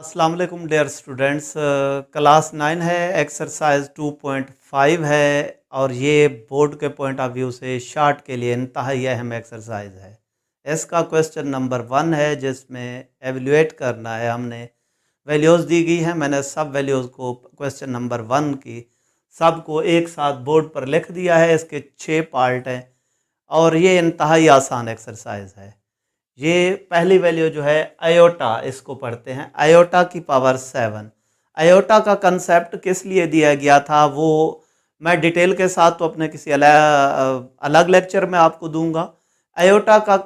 अस्सलाम वालेकुम dear students. Class 9 है, एक्सरसाइज 2.5 है और ये बोर्ड के पॉइंट ऑफ व्यू से शार्ट के लिए इंतहाई अहम एक्सरसाइज है। इसका क्वेश्चन नंबर 1 है जिसमें एवेल्यूएट करना है। हमने वैल्यूज़ दी गई हैं, मैंने सब वैल्यूज़ को क्वेश्चन नंबर 1 की सब को एक साथ बोर्ड पर लिख दिया है। इसके 6 पार्ट हैं और ये इंतहाई आसान एक्सरसाइज है। ये पहली वैल्यू जो है आयोटा, इसको पढ़ते हैं आयोटा की पावर 7। आयोटा का कंसेप्ट किस लिए दिया गया था वो मैं डिटेल के साथ तो अपने किसी अलग लेक्चर में आपको दूंगा। आयोटा का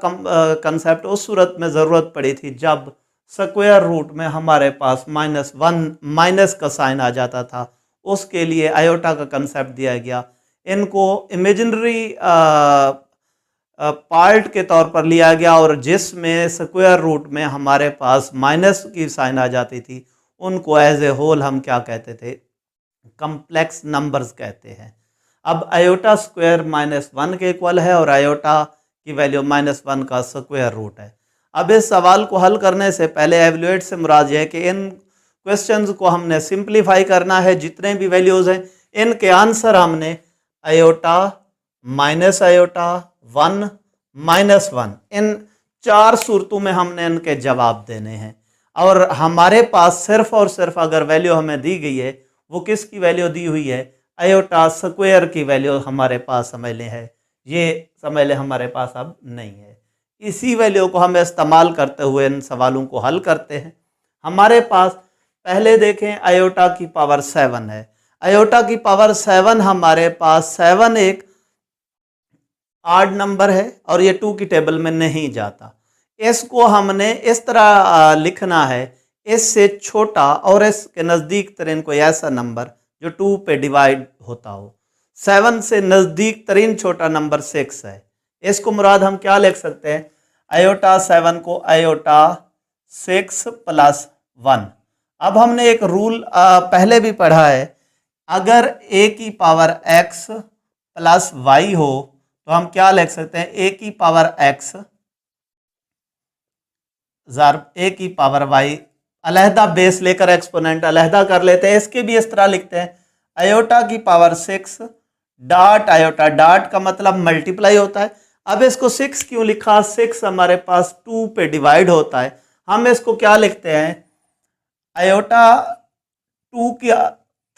कंसेप्ट उस सूरत में ज़रूरत पड़ी थी जब स्क्वायर रूट में हमारे पास -1 माइनस का साइन आ जाता था, उसके लिए आयोटा का कंसेप्ट दिया गया। इनको इमेजिनरी पार्ट के तौर पर लिया गया और जिसमें स्क्वायर रूट में हमारे पास माइनस की साइन आ जाती थी उनको एज ए होल हम क्या कहते थे, कम्प्लेक्स नंबर्स कहते हैं। अब आयोटा स्क्वायर -1 के इक्वल है और आयोटा की वैल्यू -1 का स्क्वायर रूट है। अब इस सवाल को हल करने से पहले एवेल्यूएट से मुराद है कि इन क्वेश्चंस को हमने सिंप्लीफाई करना है। जितने भी वैल्यूज़ हैं इनके आंसर हमने आयोटा माइनस आयोटा 1 -1 इन 4 सूरतों में हमने इनके जवाब देने हैं। और हमारे पास सिर्फ और सिर्फ अगर वैल्यू हमें दी गई है, वो किसकी वैल्यू दी हुई है, आयोटा स्क्वायर की वैल्यू हमारे पास समझ लें है। ये समझ लें हमारे पास अब नहीं है। इसी वैल्यू को हम इस्तेमाल करते हुए इन सवालों को हल करते हैं। हमारे पास पहले देखें आयोटा की पावर 7 है। आयोटा की पावर 7 हमारे पास 7 एक आड नंबर है और ये 2 की टेबल में नहीं जाता। इसको हमने इस तरह लिखना है, इससे छोटा और इसके नज़दीक तरीन कोई ऐसा नंबर जो 2 पे डिवाइड होता हो। 7 से नज़दीक तरीन छोटा नंबर 6 है। इसको मुराद हम क्या लिख सकते हैं, आयोटा 7 को आयोटा 6 + 1। अब हमने एक रूल पहले भी पढ़ा है, अगर a की पावर x + y हो तो हम क्या लिख सकते हैं, a की पावर x ज़ार a की पावर y, अलहदा बेस लेकर एक्सपोनेंट अलहदा कर लेते हैं। इसके भी इस तरह लिखते हैं, आयोटा की पावर 6 डॉट आयोटा, डॉट का मतलब मल्टीप्लाई होता है। अब इसको 6 क्यों लिखा, 6 हमारे पास 2 पे डिवाइड होता है। हम इसको क्या लिखते हैं, आयोटा 2 की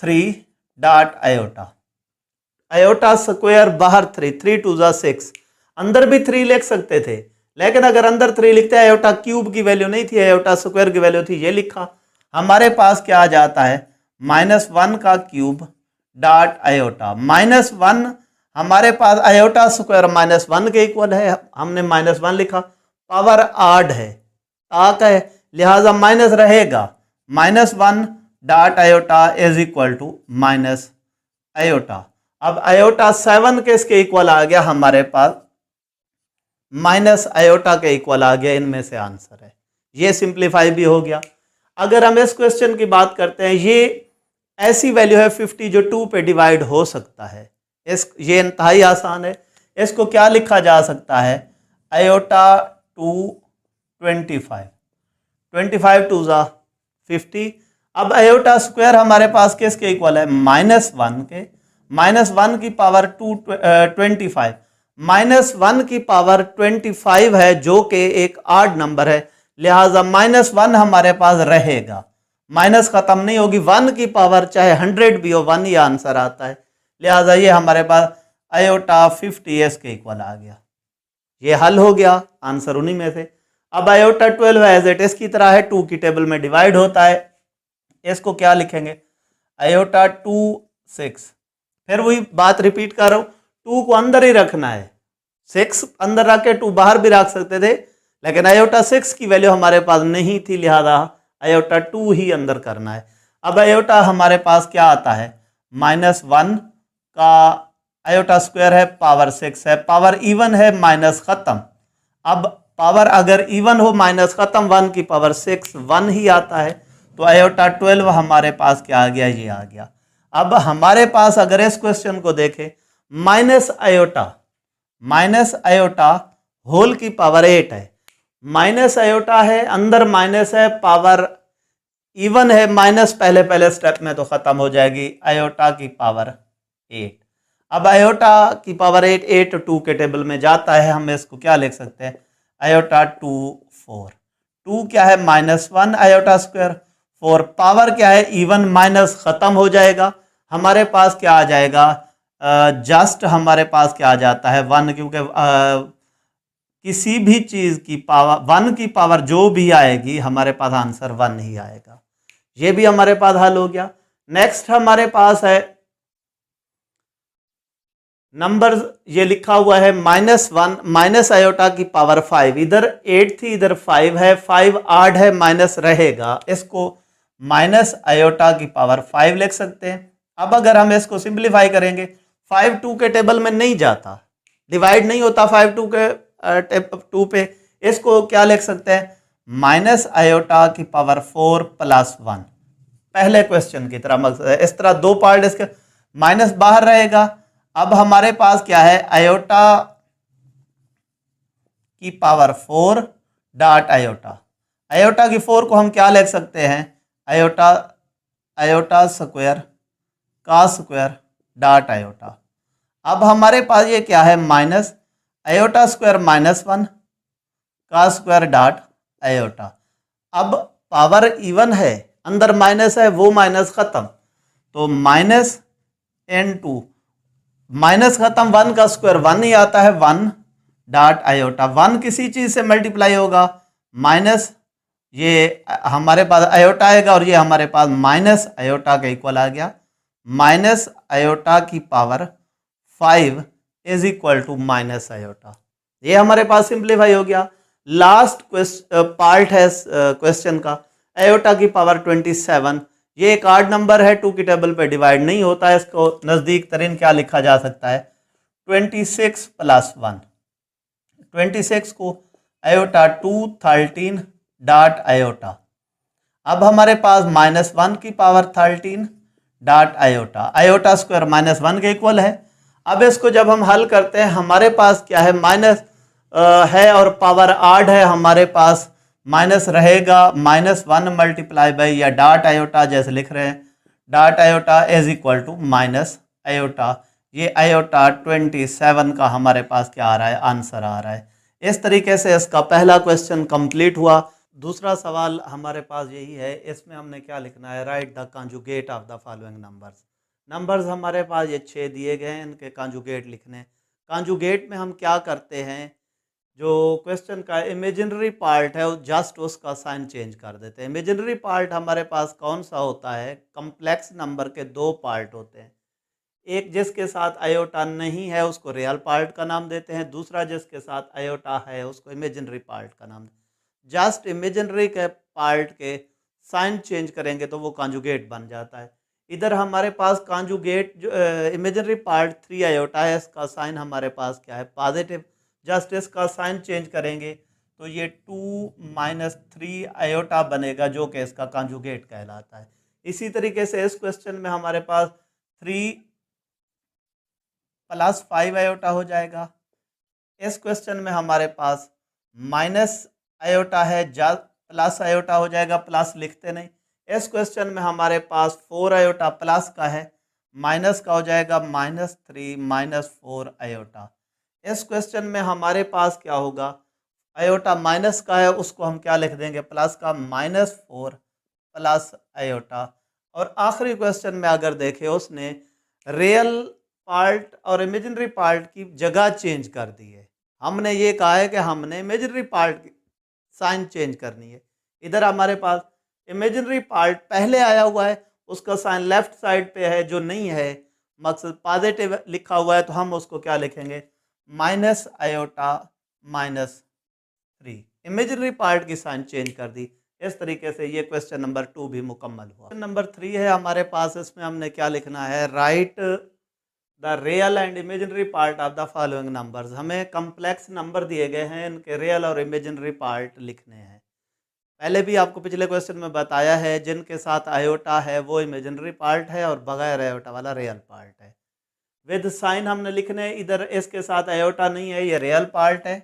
3 डॉट आयोटा, आयोटा स्क्वायर बाहर 3 2 ज़ा 6, अंदर भी 3 लिख सकते थे, लेकिन अगर अंदर 3 लिखते हैं, आयोटा क्यूब की वैल्यू नहीं थी, आयोटा स्क्वायर की वैल्यू थी, ये लिखा। हमारे पास क्या आ जाता है, -1 का क्यूब डॉट आयोटा। -1 हमारे पास आयोटा स्क्वायर -1 के इक्वल है, हमने -1 लिखा, पावर आड है, ताक है, लिहाजा माइनस रहेगा। -1 dot iota is equal to minus iota. अब आयोटा 7 के इसके इक्वल आ गया हमारे पास, माइनस आयोटा के इक्वल आ गया, इनमें से आंसर है। ये सिंप्लीफाई भी हो गया। अगर हम इस क्वेश्चन की बात करते हैं, ये ऐसी वैल्यू है 50 जो 2 पे डिवाइड हो सकता है। ये इंतहाई आसान है। इसको क्या लिखा जा सकता है, आयोटा 2 25 2 ज़ा 50। अब आयोटा स्क्वायर हमारे पास किसके इक्वल है, -1 के, -1 की पावर 25, -1 की पावर 25 है जो कि एक आड नंबर है, लिहाजा -1 हमारे पास रहेगा, माइनस खत्म नहीं होगी। 1 की पावर चाहे 100 भी हो, 1 ही आंसर आता है, लिहाजा ये हमारे पास आयोटा 50 के इक्वल आ गया। ये हल हो गया, आंसर उन्हीं में से। अब आयोटा 12 एज इट इज की तरह है, 2 की टेबल में डिवाइड होता है। इसको क्या लिखेंगे, आयोटा 2 6, फिर वही बात रिपीट कर रहा हूं, 2 को अंदर ही रखना है, 6 अंदर रख के 2 बाहर भी रख सकते थे, लेकिन आयोटा 6 की वैल्यू हमारे पास नहीं थी, लिहाजा आयोटा 2 ही अंदर करना है। अब आयोटा हमारे पास क्या आता है, -1 का आयोटा स्क्वायर है, पावर 6 है, पावर इवन है, माइनस खत्म। अब पावर अगर इवन हो, माइनस खत्म, 1 की पावर 6 1 ही आता है, तो आयोटा 12 हमारे पास क्या आ गया, ये आ गया। अब हमारे पास अगर इस क्वेश्चन को देखें, माइनस आयोटा होल की पावर 8 है, माइनस आयोटा है, अंदर माइनस है, पावर इवन है, माइनस पहले पहले स्टेप में तो खत्म हो जाएगी, आयोटा की पावर 8। अब आयोटा की पावर 8 8 2 के टेबल में जाता है, हम इसको क्या लिख सकते हैं, आयोटा 2 4। 2 क्या है -1 आयोटा स्क्वायर, 4 पावर क्या है इवन, माइनस खत्म हो जाएगा, हमारे पास क्या आ जाएगा, जस्ट हमारे पास क्या आ जाता है 1, क्योंकि किसी भी चीज की पावर 1 की पावर जो भी आएगी हमारे पास आंसर 1 ही आएगा। ये भी हमारे पास हल हो गया। नेक्स्ट हमारे पास है नंबर, ये लिखा हुआ है -1 माइनस आयोटा की पावर 5, इधर 8 थी इधर 5 है, 5 8 है, माइनस रहेगा, इसको माइनस आयोटा की पावर 5 लिख सकते हैं। अब अगर हम इसको सिंप्लीफाई करेंगे, 5 2 के टेबल में नहीं जाता, डिवाइड नहीं होता 5 2 के 2 पे, इसको क्या लिख सकते हैं, माइनस आयोटा की पावर 4 प्लस 1, पहले क्वेश्चन की तरह मकसद है। इस तरह दो पार्ट इसके, माइनस बाहर रहेगा। अब हमारे पास क्या है, आयोटा की पावर 4 डॉट आयोटा, आयोटा की 4 को हम क्या लिख सकते हैं, आयोटा आयोटा स्क्वायर का स्क्वायर डॉट आयोटा। अब हमारे पास ये क्या है, माइनस आयोटा स्क्वायर -1 का स्क्वायर डॉट आयोटा। अब पावर इवन है, अंदर माइनस है, वो माइनस खत्म, तो -n2 माइनस खत्म, 1 का स्क्वायर 1 ही आता है, 1 डॉट आयोटा। 1 किसी चीज से मल्टीप्लाई होगा, माइनस ये हमारे पास आयोटा आएगा और ये हमारे पास माइनस आयोटा का इक्वल आ गया, माइनस आयोटा की power 5 is equal to minus iota. ये हमारे पास सिंप्लीफाई हो गया। लास्ट पार्ट है क्वेश्चन का, आयोटा की पावर 27, ये एक आड नंबर है, 2 की टेबल पे डिवाइड नहीं होता है, इसको नज़दीक तरीन क्या लिखा जा सकता है, 26 प्लस 1, 26 को आयोटा 2 13 डॉट आयोटा। अब हमारे पास -1 की power 13 dot iota, iota square -1 के इक्वल है। अब इसको जब हम हल करते हैं, हमारे पास क्या है, माइनस है और पावर आड है, हमारे पास माइनस रहेगा, -1 मल्टीप्लाई बाई या डॉट आयोटा जैसे लिख रहे हैं, dot iota is equal to minus iota. ये आयोटा 27 का हमारे पास क्या आ रहा है, आंसर आ रहा है। इस तरीके से इसका पहला क्वेश्चन कंप्लीट हुआ। दूसरा सवाल हमारे पास यही है, इसमें हमने क्या लिखना है, right the conjugate of the following numbers. Numbers हमारे पास ये 6 दिए गए हैं, इनके कॉन्जुगेट लिखने। कॉन्जुगेट में हम क्या करते हैं, जो क्वेश्चन का इमेजिनरी पार्ट है जस्ट उसका साइन चेंज कर देते हैं। इमेजिनरी पार्ट हमारे पास कौन सा होता है, कम्प्लेक्स नंबर के दो पार्ट होते हैं, एक जिसके साथ आयोटा नहीं है उसको रियल पार्ट का नाम देते हैं, दूसरा जिसके साथ आयोटा है उसको इमेजिनरी पार्ट का नाम। जस्ट इमेजिनरी के पार्ट के साइन चेंज करेंगे तो वो कॉन्जुगेट बन जाता है। इधर हमारे पास कॉन्जुगेट जो इमेजिनरी पार्ट 3 आयोटा है, इसका साइन हमारे पास क्या है, पॉजिटिव। जस्ट इसका साइन चेंज करेंगे तो ये 2 - 3 आयोटा बनेगा, जो कि इसका कॉन्जुगेट कहलाता है। इसी तरीके से इस क्वेश्चन में हमारे पास 3 + 5 आयोटा हो जाएगा। इस क्वेश्चन में हमारे पास माइनस आयोटा है, प्लस आयोटा हो जाएगा, प्लस लिखते नहीं। इस क्वेश्चन में हमारे पास 4 आयोटा प्लस का है, माइनस का हो जाएगा -3 - 4 आयोटा। इस क्वेश्चन में हमारे पास क्या होगा, आयोटा माइनस का है, उसको हम क्या लिख देंगे, प्लस का, -4 प्लस आयोटा। और आखिरी क्वेश्चन में अगर देखें, उसने रियल पार्ट और इमेजिनरी पार्ट की जगह चेंज कर दी है। हमने ये कहा है कि हमने इमेजिनरी पार्ट की साइन चेंज करनी है। इधर हमारे पास इमेजिनरी पार्ट पहले आया हुआ है, उसका साइन लेफ्ट साइड पे है, जो नहीं है, मकसद पॉजिटिव लिखा हुआ है, तो हम उसको क्या लिखेंगे, माइनस आयोटा -3। इमेजिनरी पार्ट की साइन चेंज कर दी। इस तरीके से ये क्वेश्चन नंबर 2 भी मुकम्मल हुआ। क्वेश्चन नंबर 3 है हमारे पास, इसमें हमने क्या लिखना है, right the real and imaginary part of the following numbers. हमें कम्प्लेक्स नंबर दिए गए हैं, इनके रियल और इमेजिनरी पार्ट लिखने हैं। पहले भी आपको पिछले क्वेश्चन में बताया है, जिनके साथ आयोटा है वो इमेजिनरी पार्ट है और बगैर आयोटा वाला रियल पार्ट है। विद साइन हमने लिखने, इधर इसके साथ आयोटा नहीं है, ये रियल पार्ट है,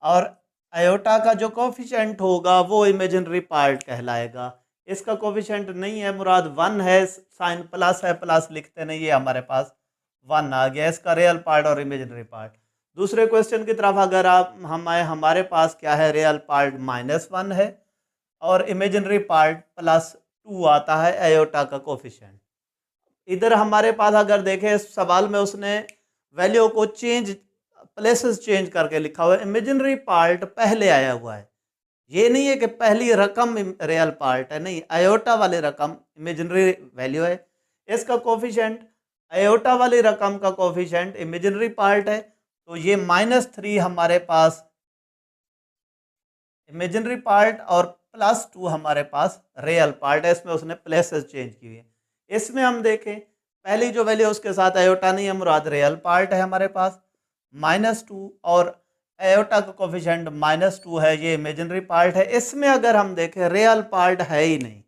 और आयोटा का जो कोफिशिएंट होगा वो इमेजिनरी पार्ट कहलाएगा। इसका कोफिशिएंट नहीं है मुराद 1 है, साइन प्लस है, प्लस लिखते नहीं, ये हमारे पास 1 आ गया, इसका रियल पार्ट और इमेजिनरी पार्ट। दूसरे क्वेश्चन की तरफ अगर आप हम आए, हमारे पास क्या है, रियल पार्ट -1 है और इमेजिनरी पार्ट +2 आता है आयोटा का कोफिशिएंट। इधर हमारे पास अगर देखें इस सवाल में उसने वैल्यू को प्लेसेस चेंज करके लिखा हुआ है, इमेजिनरी पार्ट पहले आया हुआ है, ये नहीं है कि पहली रकम रियल पार्ट है, नहीं, आयोटा वाली रकम इमेजिनरी वैल्यू है, इसका कोफिशिएंट आयोटा वाली रकम का कोफिशिएंट इमेजिनरी पार्ट है, तो ये -3 हमारे पास इमेजिनरी पार्ट और +2 हमारे पास रियल पार्ट है, इसमें उसने प्लेसेस चेंज की हुई है। इसमें हम देखें पहली जो वैल्यू उसके साथ आयोटा नहीं है मुराद, रियल पार्ट है हमारे पास -2 और आयोटा का कोफिशिएंट -2 है, ये इमेजिनरी पार्ट है। इसमें अगर हम देखें रियल पार्ट है ही नहीं,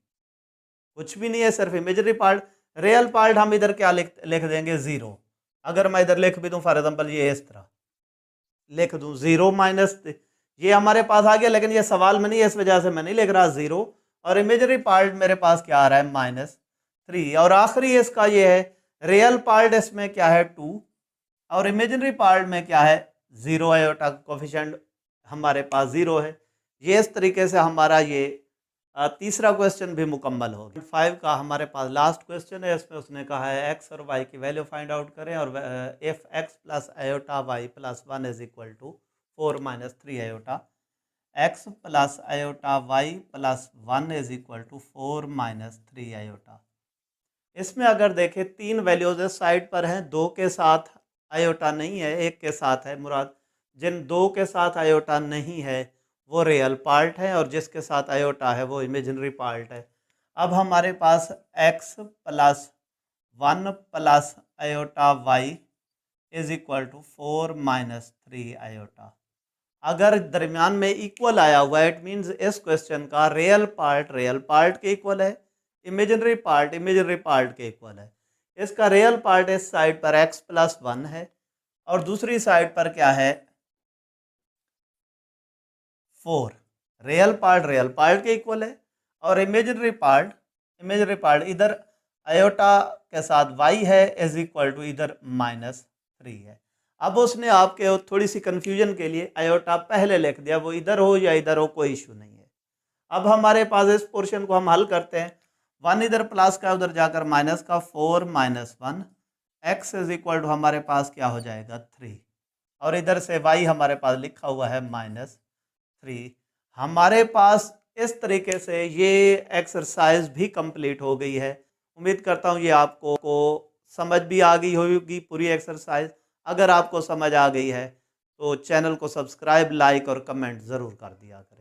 कुछ भी नहीं है, सिर्फ इमेजिनरी पार्ट। रियल पार्ट हम इधर क्या लिख देंगे, 0। अगर मैं इधर लिख भी दूं फॉर एग्जांपल ये इस तरह लिख दूं 0 माइनस, ये हमारे पास आ गया, लेकिन ये सवाल में नहीं है, इस वजह से मैं नहीं लिख रहा 0, और इमेजिनरी पार्ट मेरे पास क्या आ रहा है, -3। और आखिरी इसका ये है रियल पार्ट, इसमें क्या है 2 और इमेजिनरी पार्ट में क्या है 0, आयोटा का कोफिशिएंट हमारे पास 0 है। ये इस तरीके से हमारा ये तीसरा क्वेश्चन भी मुकम्मल हो गया। 5 का हमारे पास लास्ट क्वेश्चन है, इसमें उसने कहा है x और y की वैल्यू फाइंड आउट करें और if x plus iota y plus 1 is equal to 4 minus 3 iota, x plus iota y plus 1 is equal to 4 minus 3 iota. इसमें अगर देखें 3 वैल्यूज इस साइड पर हैं, 2 के साथ आयोटा नहीं है, 1 के साथ है मुराद। जिन 2 के साथ आयोटा नहीं है वो रियल पार्ट है और जिसके साथ आयोटा है वो इमेजिनरी पार्ट है। अब हमारे पास x plus 1 plus iota y is equal to 4 minus 3 iota. अगर दरमियान में इक्वल आया हुआ है, इट मीन्स इस क्वेश्चन का रियल पार्ट के इक्वल है, इमेजिनरी पार्ट के इक्वल है। इसका रियल पार्ट इस साइड पर x प्लस 1 है और दूसरी साइड पर क्या है 4। रियल पार्ट के इक्वल है और इमेजिनरी पार्ट इधर आयोटा के साथ y है इज इक्वल टू इधर -3 है। अब उसने आपके थोड़ी सी कंफ्यूजन के लिए आयोटा पहले लिख दिया, वो इधर हो या इधर हो कोई इशू नहीं है। अब हमारे पास इस पोर्शन को हम हल करते हैं, 1 इधर प्लस का उधर जाकर माइनस का, 4 minus 1 x is equal to हमारे पास क्या हो जाएगा 3 और इधर से y हमारे पास लिखा हुआ है -3। हमारे पास इस तरीके से ये एक्सरसाइज भी कंप्लीट हो गई है। उम्मीद करता हूँ ये आपको समझ भी आ गई होगी पूरी एक्सरसाइज। अगर आपको समझ आ गई है तो चैनल को सब्सक्राइब, लाइक और कमेंट ज़रूर कर दिया करें।